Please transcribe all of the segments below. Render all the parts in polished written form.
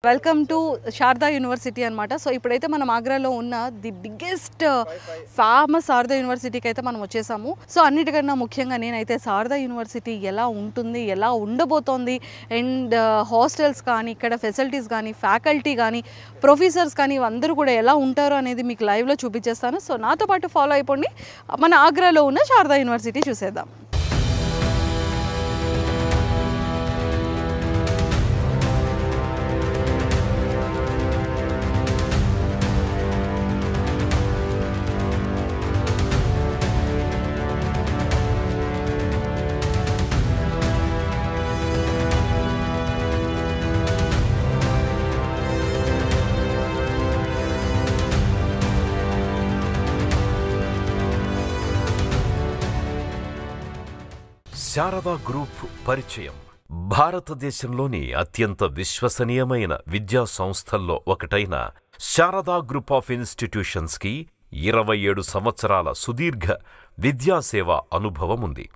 Welcome to Sharada university అనమాట. So ఇప్పుడైతే మనం ఆగ్రాలో ఉన్న ది బిగ్గెస్ట్ ఫేమస్ శారదా యూనివర్సిటీకి అయితే మనం వచ్చేసాము. సో అన్నిటికన్నా ముఖ్యంగా నేనైతే శారదా యూనివర్సిటీ ఎలా ఉంటుంది, ఎలా ఉండబోతోంది, అండ్ హాస్టల్స్ కానీ, ఇక్కడ ఫెసిలిటీస్ కానీ, ఫ్యాకల్టీ కానీ, ప్రొఫెసర్స్ కానీ అందరూ కూడా ఎలా ఉంటారో అనేది మీకు లైవ్లో చూపించేస్తాను. సో నాతో పాటు ఫాలో అయిపోండి, మన ఆగ్రాలో ఉన్న శారదా యూనివర్సిటీ చూసేద్దాం. శారదా గ్రూప్ పరిచయం. భారతదేశంలోని అత్యంత విశ్వసనీయమైన విద్యా సంస్థల్లో ఒకటైన శారదా గ్రూప్ ఆఫ్ ఇన్స్టిట్యూషన్స్కి 27 సంవత్సరాల సుదీర్ఘ విద్యాసేవ అనుభవం ఉంది.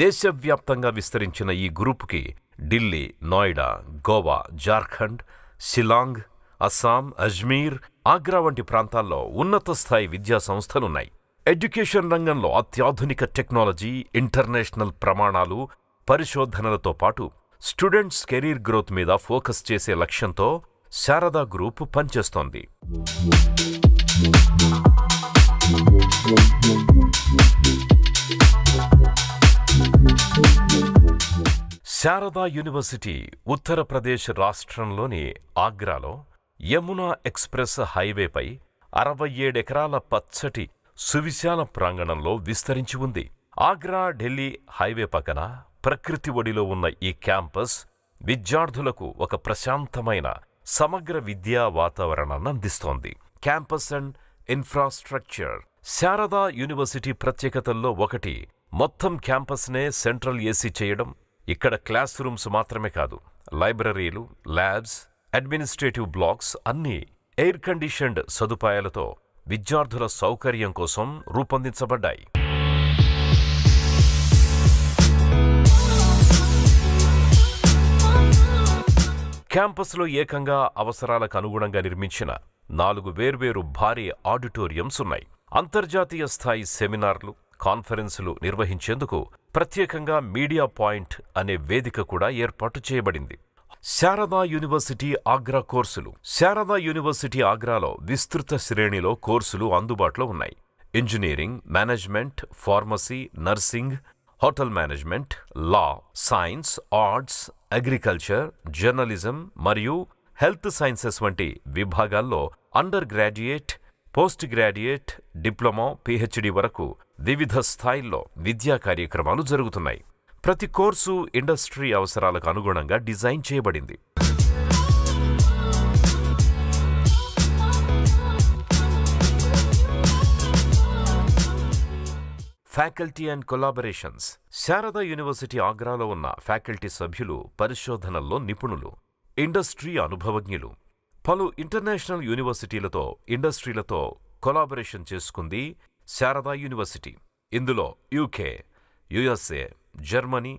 దేశవ్యాప్తంగా విస్తరించిన ఈ గ్రూపుకి ఢిల్లీ, నోయిడా, గోవా, జార్ఖండ్, షిలాంగ్, అస్సాం, అజ్మీర్, ఆగ్రా వంటి ప్రాంతాల్లో ఉన్నత స్థాయి విద్యా సంస్థలున్నాయి. ఎడ్యుకేషన్ రంగంలో అత్యాధునిక టెక్నాలజీ, ఇంటర్నేషనల్ ప్రమాణాలు, పరిశోధనలతో పాటు స్టూడెంట్స్ కెరీర్ గ్రోత్ మీద ఫోకస్ చేసే లక్ష్యంతో శారదా గ్రూప్ పనిచేస్తోంది. శారదా యూనివర్సిటీ ఉత్తరప్రదేశ్ రాష్ట్రంలోని ఆగ్రాలో యమునా ఎక్స్ప్రెస్ హైవేపై 67 ఎకరాల పచ్చటి సువిశాల ప్రాంగణంలో విస్తరించి ఉంది. ఆగ్రా ఢిల్లీ హైవే పక్కన ప్రకృతి ఒడిలో ఉన్న ఈ క్యాంపస్ విద్యార్థులకు ఒక ప్రశాంతమైన సమగ్ర విద్యా వాతావరణాన్ని అందిస్తోంది. Campus and infrastructure. Sharda university ప్రత్యేకతల్లో ఒకటి మొత్తం క్యాంపస్నే సెంట్రల్ ఏసీ చేయడం. ఇక్కడ క్లాస్ రూమ్స్ మాత్రమే కాదు, లైబ్రరీలు, ల్యాబ్స్, అడ్మినిస్ట్రేటివ్ బ్లాక్స్ అన్నీ ఎయిర్ కండిషన్డ్ సదుపాయాలతో విద్యార్థుల సౌకర్యం కోసం రూపొందించబడ్డాయి. క్యాంపస్లో ఏకంగా అవసరాలకు అనుగుణంగా నిర్మించిన 4 వేర్వేరు భారీ ఆడిటోరియంస్ ఉన్నాయి. అంతర్జాతీయ స్థాయి సెమినార్లు, కాన్ఫరెన్సులు నిర్వహించేందుకు ప్రత్యేకంగా మీడియా పాయింట్ అనే వేదిక కూడా ఏర్పాటు చేయబడింది. శారదా యూనివర్సిటీ ఆగ్రా కోర్సులు. శారదా యూనివర్సిటీ ఆగ్రాలో విస్తృత శ్రేణిలో కోర్సులు అందుబాటులో ఉన్నాయి. Engineering, management, pharmacy, nursing, hotel management, law, science, arts, agriculture, journalism మరియు హెల్త్ సైన్సెస్ వంటి విభాగాల్లో undergraduate, postgraduate, diploma, PhD వరకు వివిధ స్థాయిల్లో విద్యా కార్యక్రమాలు జరుగుతున్నాయి. ప్రతి కోర్సు ఇండస్ట్రీ అవసరాలకు అనుగుణంగా డిజైన్ చేయబడింది. Faculty and collaborations. Sharda university ఆగ్రాలో ఉన్న ఫ్యాకల్టీ సభ్యులు పరిశోధనల్లో నిపుణులు, ఇండస్ట్రీ అనుభవజ్ఞులు. పలు ఇంటర్నేషనల్ యూనివర్సిటీలతో, ఇండస్ట్రీలతో కొలాబరేషన్ చేసుకుంది శారదా యూనివర్సిటీ. ఇందులో యూకే, యుఎస్ఏ, జర్మనీ,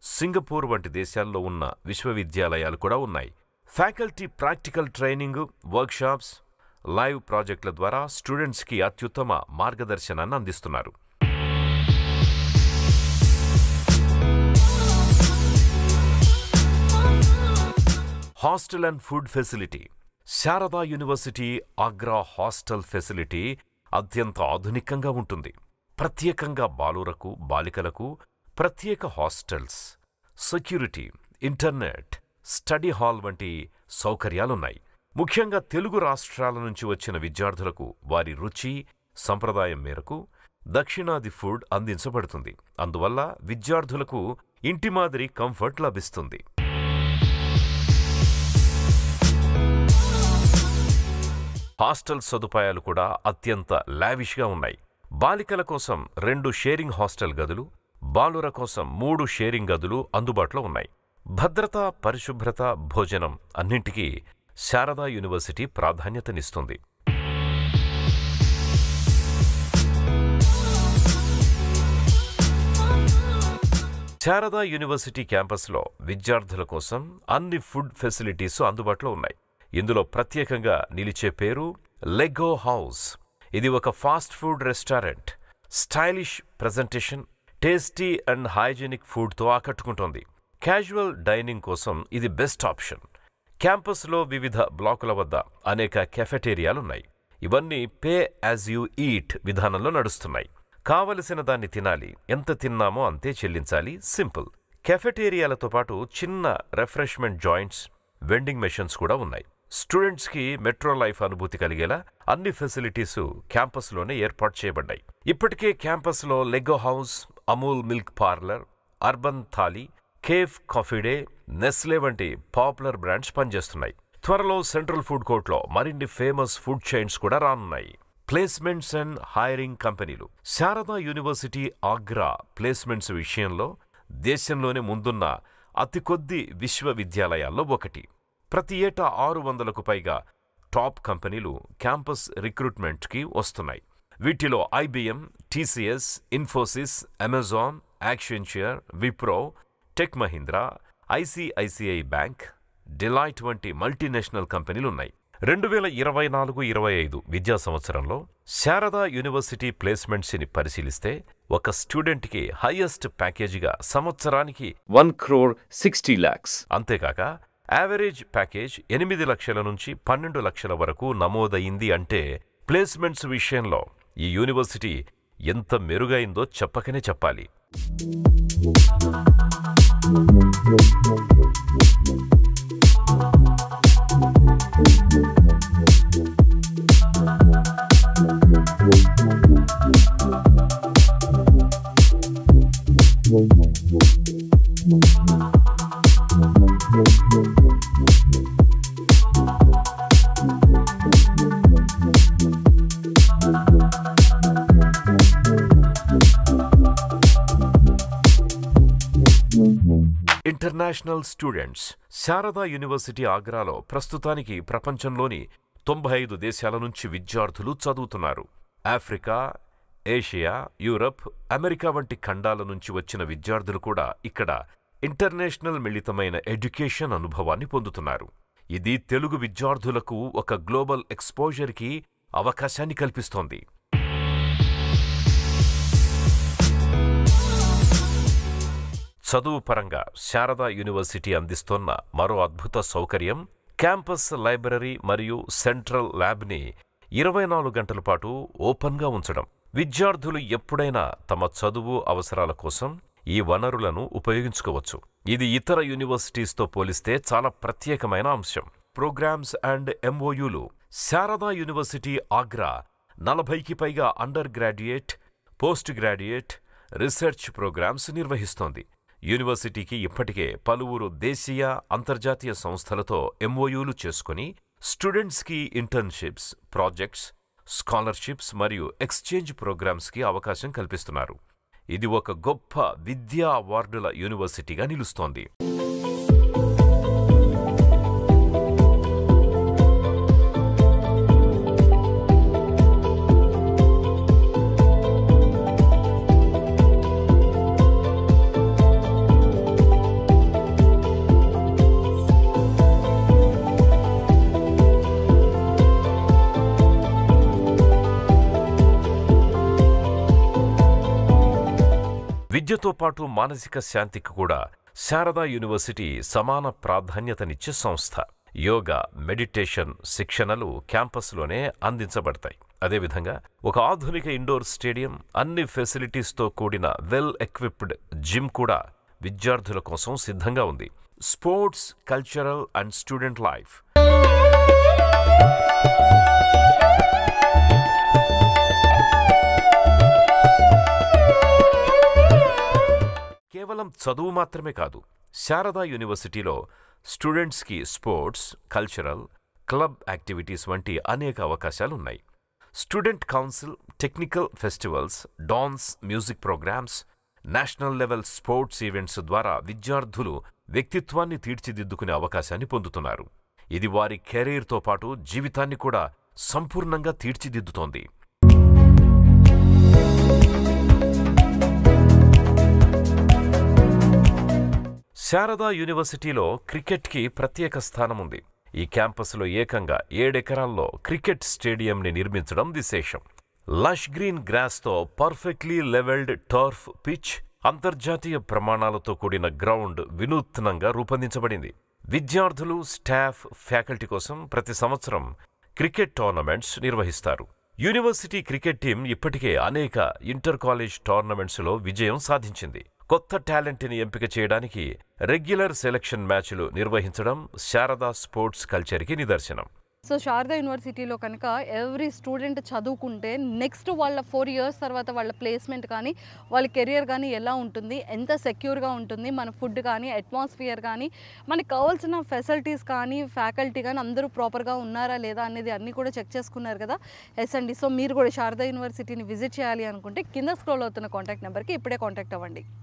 సింగపూర్ వంటి దేశాల్లో ఉన్న విశ్వవిద్యాలయాలు కూడా ఉన్నాయి. Faculty practical training, workshops, live ప్రాజెక్టుల ద్వారా స్టూడెంట్స్కి అత్యుత్తమ మార్గదర్శనాన్ని అందిస్తున్నారు. Hostel and food facility. Sharada university Agra hostel facility అత్యంత ఆధునికంగా ఉంటుంది. ప్రత్యేకంగా బాలురకు, బాలికలకు ప్రత్యేక hostels, security, internet, study hall వంటి సౌకర్యాలున్నాయి. ముఖ్యంగా తెలుగు రాష్ట్రాల నుంచి వచ్చిన విద్యార్థులకు వారి రుచి, సంప్రదాయం మేరకు దక్షిణాది ఫుడ్ అందించబడుతుంది. అందువల్ల విద్యార్థులకు ఇంటి మాదిరి కంఫర్ట్ లభిస్తుంది. హాస్టల్ సదుపాయాలు కూడా అత్యంత లావిష్గా ఉన్నాయి. బాలికల కోసం 2 షేరింగ్ హాస్టల్ గదులు, బాలుర కోసం 3 షేరింగ్ గదులు అందుబాటులో ఉన్నాయి. భద్రత, పరిశుభ్రత, భోజనం అన్నింటికీ శారదా యూనివర్సిటీ ప్రాధాన్యతనిస్తుంది. శారదా యూనివర్సిటీ క్యాంపస్లో విద్యార్థుల కోసం అన్ని ఫుడ్ ఫెసిలిటీస్ అందుబాటులో ఉన్నాయి. ఇందులో ప్రత్యేకంగా నిలిచే పేరు లెగో హౌస్. ఇది ఒక fast food restaurant. Stylish presentation, tasty and hygienic ఫుడ్తో ఆకట్టుకుంటోంది. క్యాజువల్ డైనింగ్ కోసం ఇది బెస్ట్ ఆప్షన్. క్యాంపస్లో వివిధ బ్లాకుల వద్ద అనేక కెఫెటేరియాలున్నాయి. ఇవన్నీ పే యాజ్ యూ ఈట్ విధానంలో నడుస్తున్నాయి. కావలసిన దాన్ని తినాలి, ఎంత తిన్నామో అంతే చెల్లించాలి, సింపుల్. కెఫెటేరియాలతో పాటు చిన్న రిఫ్రెష్మెంట్ జాయింట్స్, వెండింగ్ మెషిన్స్ కూడా ఉన్నాయి. స్టూడెంట్స్కి మెట్రో లైఫ్ అనుభూతి కలిగేలా అన్ని ఫెసిలిటీసు క్యాంపస్లోనే ఏర్పాటు చేయబడ్డాయి. ఇప్పటికే క్యాంపస్లో Lego house, Amul milk parlour, urban thali, cafe coffee day, Nestle వంటి పాపులర్ బ్రాండ్స్ పనిచేస్తున్నాయి. త్వరలో సెంట్రల్ ఫుడ్ కోర్ట్లో మరిన్ని ఫేమస్ ఫుడ్ చైన్స్ కూడా రానున్నాయి. ప్లేస్మెంట్స్ అండ్ హైరింగ్ కంపెనీలు. శారదా యూనివర్సిటీ ఆగ్రా ప్లేస్మెంట్స్ విషయంలో దేశంలోనే ముందున్న అతి కొద్ది విశ్వవిద్యాలయాల్లో ఒకటి. ప్రతి ఏటా 600కు పైగా టాప్ కంపెనీలు క్యాంపస్ రిక్రూట్మెంట్కి వస్తున్నాయి. వీటిలో IBM, TCS, Infosys, Amazon, Accenture, Wipro, tech Mahindra, ICICI bank, delight వంటి మల్టీనేషనల్ కంపెనీలున్నాయి. 2024-25 విద్యా సంవత్సరంలో శారదా యూనివర్సిటీ ప్లేస్మెంట్స్ని పరిశీలిస్తే ఒక స్టూడెంట్కి హైయెస్ట్ ప్యాకేజీగా సంవత్సరానికి 1,60 lakhs. అంతేకాక యావరేజ్ ప్యాకేజ్ 8 లక్షల నుంచి 12 లక్షల వరకు నమోదయింది. అంటే ప్లేస్మెంట్స్ విషయంలో ఈ యూనివర్సిటీ ఎంత మెరుగైందో చెప్పకనే చెప్పాలి. International students. శారదా యూనివర్సిటీ ఆగ్రాలో ప్రస్తుతానికి ప్రపంచంలోని 95 దేశాల నుంచి విద్యార్థులు చదువుతున్నారు. ఆఫ్రికా, ఏషియా, యూరప్, అమెరికా వంటి ఖండాల నుంచి వచ్చిన విద్యార్థులు కూడా ఇక్కడ ఇంటర్నేషనల్ మిళితమైన ఎడ్యుకేషన్ అనుభవాన్ని పొందుతున్నారు. ఇది తెలుగు విద్యార్థులకు ఒక గ్లోబల్ ఎక్స్పోజర్కి అవకాశాన్ని కల్పిస్తోంది. చదువు పరంగా శారదా యూనివర్సిటీ అందిస్తోన్న మరో అద్భుత సౌకర్యం క్యాంపస్ లైబ్రరీ మరియు సెంట్రల్ ల్యాబ్ని 24 గంటల పాటు ఓపెన్గా ఉంచడం. విద్యార్థులు ఎప్పుడైనా తమ చదువు అవసరాల కోసం ఈ వనరులను ఉపయోగించుకోవచ్చు. ఇది ఇతర యూనివర్సిటీస్తో పోలిస్తే చాలా ప్రత్యేకమైన అంశం. ప్రోగ్రామ్స్ అండ్ ఎంఓయూలు. శారదా యూనివర్సిటీ ఆగ్రా 40కి పైగా undergraduate, postgraduate, research programs నిర్వహిస్తోంది. యూనివర్సిటీకి ఇప్పటికే పలువురు దేశీయ, అంతర్జాతీయ సంస్థలతో ఎంఓయూలు చేసుకుని స్టూడెంట్స్కి ఇంటర్న్షిప్స్, ప్రాజెక్ట్స్, స్కాలర్షిప్స్ మరియు ఎక్స్చేంజ్ ప్రోగ్రామ్స్కి అవకాశం కల్పిస్తున్నారు. ఇది ఒక గొప్ప విద్యా అవార్డుల యూనివర్సిటీగా నిలుస్తోంది. విద్యతో పాటు మానసిక శాంతికి కూడా శారదా యూనివర్సిటీ సమాన ప్రాధాన్యతనిచ్చే సంస్థ. యోగా, మెడిటేషన్ శిక్షణలు క్యాంపస్లోనే అందించబడతాయి. అదేవిధంగా ఒక ఆధునిక ఇండోర్ స్టేడియం, అన్ని ఫెసిలిటీస్తో కూడిన వెల్ ఎక్విప్డ్ జిమ్ కూడా విద్యార్థుల కోసం సిద్ధంగా ఉంది. Sports, cultural and student life. కేవలం చదువు మాత్రమే కాదు, శారదా యూనివర్సిటీలో స్టూడెంట్స్కి స్పోర్ట్స్, కల్చరల్, క్లబ్ యాక్టివిటీస్ వంటి అనేక అవకాశాలున్నాయి. Student council, technical festivals, dance, music programmes, national level sports events ద్వారా విద్యార్థులు వ్యక్తిత్వాన్ని తీర్చిదిద్దుకునే అవకాశాన్ని పొందుతున్నారు. ఇది వారి కెరీర్తో పాటు జీవితాన్ని కూడా సంపూర్ణంగా తీర్చిదిద్దుతోంది. శారదా యూనివర్సిటీలో క్రికెట్కి ప్రత్యేక స్థానం ఉంది. ఈ క్యాంపస్లో ఏకంగా 7 ఎకరాల్లో క్రికెట్ స్టేడియంని నిర్మించడం విశేషం. లష్ గ్రీన్ గ్రాస్తో పర్ఫెక్ట్లీ లెవెల్డ్ టర్ఫ్ పిచ్, అంతర్జాతీయ ప్రమాణాలతో కూడిన గ్రౌండ్ వినూత్నంగా రూపొందించబడింది. విద్యార్థులు, స్టాఫ్, ఫ్యాకల్టీ కోసం ప్రతి సంవత్సరం క్రికెట్ టోర్నమెంట్స్ నిర్వహిస్తారు. యూనివర్సిటీ క్రికెట్ టీం ఇప్పటికే అనేక ఇంటర్ కాలేజ్ టోర్నమెంట్స్లో విజయం సాధించింది. కొత్త టాలెంట్ని ఎంపిక చేయడానికి రెగ్యులర్ సెలక్షన్ మ్యాచ్లు నిర్వహించడం శారదా స్పోర్ట్స్ కల్చర్కి నిదర్శనం. సో శారదా యూనివర్సిటీలో కనుక ఎవ్రీ స్టూడెంట్ చదువుకుంటే నెక్స్ట్ వాళ్ళ 4 years తర్వాత వాళ్ళ ప్లేస్మెంట్ కానీ వాళ్ళ కెరియర్ కానీ ఎలా ఉంటుంది, ఎంత సెక్యూర్గా ఉంటుంది, మన ఫుడ్ కానీ అట్మాస్ఫియర్ కానీ మనకు కావాల్సిన ఫెసిలిటీస్ కానీ ఫ్యాకల్టీ కానీ అందరూ ప్రాపర్గా ఉన్నారా లేదా అనేది అన్నీ కూడా చెక్ చేసుకున్నారు కదా. ఎస్ అండి. సో మీరు కూడా శారదా యూనివర్సిటీని విజిట్ చేయాలి అనుకుంటే కింద స్క్రోల్ అవుతున్న కాంటాక్ట్ నెంబర్కి ఇప్పుడే కాంటాక్ట్ అవ్వండి.